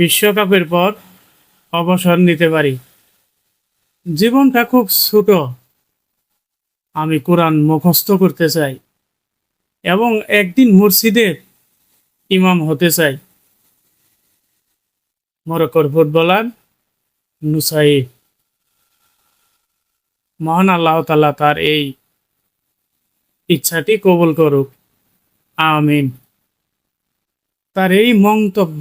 বিশ্বকাপের পর অবসর নিতে পারি। জীবনটা খুব ছোট। আমি কোরআন মুখস্থ করতে চাই এবং একদিন মসজিদের ইমাম হতে চাই। মরক্কোর ফুটবলার নুসাইর। মহান আল্লাহ তাআলা তার এই ইচ্ছাটি কবুল করুক, আমিন। তার এই মন্তব্য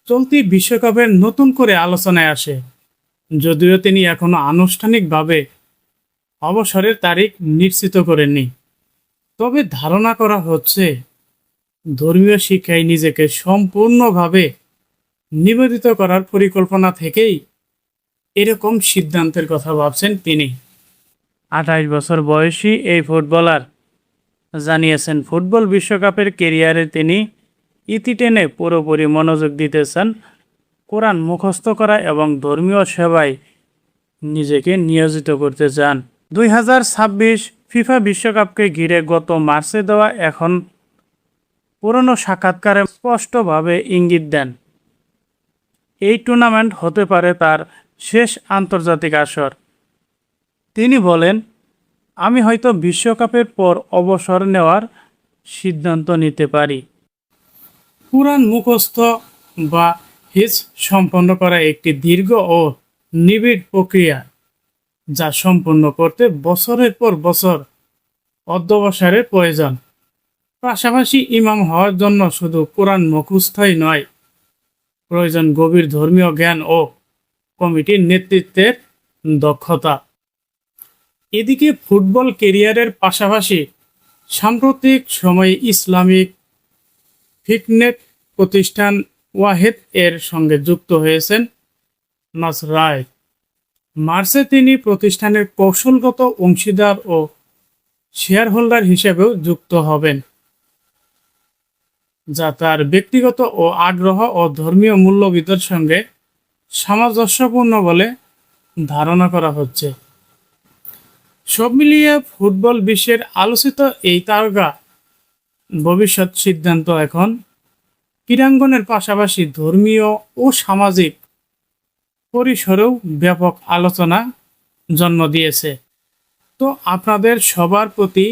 চলতি বিশ্বকাপের নতুন করে আলোচনায় আসে, যদিও তিনি এখনো আনুষ্ঠানিকভাবে অবসরের তারিখ নিশ্চিত করেননি। তবে ধারণা করা হচ্ছে ধর্মীয় শিক্ষায় নিজেকে সম্পূর্ণভাবে নিবেদিত করার পরিকল্পনা থেকেই এরকম সিদ্ধান্তের কথা ভাবছেন তিনি। 28 বছর বয়সী এই ফুটবলার জানিয়েছেন, ফুটবল বিশ্বকাপের ক্যারিয়ারে তিনি ইতি টেনে পুরোপুরি মনোযোগ দিতে চান, কোরআন মুখস্থ করা এবং ধর্মীয় সেবায় নিজেকে নিয়োজিত করতে চান। 2026 ফিফা বিশ্বকাপকে ঘিরে গত মার্চে দেওয়া এখন পুরনো সাক্ষাৎকারে স্পষ্টভাবে ইঙ্গিত দেন এই টুর্নামেন্ট হতে পারে তার শেষ আন্তর্জাতিক আসর। তিনি বলেন, আমি হয়তো বিশ্বকাপের পর অবসর নেওয়ার সিদ্ধান্ত নিতে পারি। কুরআন মুখস্থ বা হিফজ সম্পন্ন করা একটি দীর্ঘ ও নিবিড় প্রক্রিয়া, যা সম্পন্ন করতে বছরের পর বছর অধ্যবসায়ের প্রয়োজন। পাশাপাশি ইমাম হওয়ার জন্য শুধু কোরআন মুখস্থই নয়, প্রয়োজন গভীর ধর্মীয় জ্ঞান ও কমিটির নেতৃত্বের দক্ষতা। এদিকে ফুটবল ক্যারিয়ারের পাশাপাশি সাম্প্রতিক সময়ে ইসলামিক ফিটনেস প্রতিষ্ঠান ওয়াহেদ এর সঙ্গে যুক্ত হয়েছেন নাসরায়। মার্চে তিনি প্রতিষ্ঠানের কৌশলগত অংশীদার ও শেয়ার হোল্ডার হিসেবেও যুক্ত হবেন, যা তার ব্যক্তিগত ও আগ্রহ ও ধর্মীয় মূল্যবোধের সঙ্গে সামঞ্জস্যপূর্ণ বলে ধারণা করা হচ্ছে। সব মিলিয়ে ফুটবল বিশ্বের আলোচিত এই তারকা ভবিষ্যৎ সিদ্ধান্ত এখন ক্রীড়াঙ্গনের পাশাপাশি ধর্মীয় ও সামাজিক পরিসরেও ব্যাপক আলোচনা জন্ম দিয়েছে। তো আপনাদের সবার প্রতি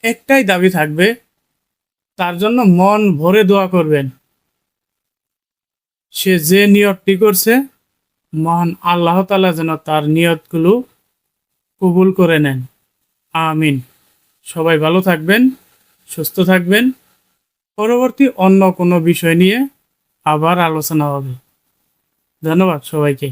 একটাই দাবি থাকবে, তার জন্য মন ভরে দোয়া করবেন। সে যে নিয়তটি করছে, মহান আল্লাহ তাআলা যেন তার নিয়তগুলো কবুল করে নেন, আমিন। সবাই ভালো থাকবেন, সুস্থ থাকবেন। পরবর্তী অন্য কোনো বিষয় নিয়ে আবার আলোচনা হবে। ধন্যবাদ সবাইকে।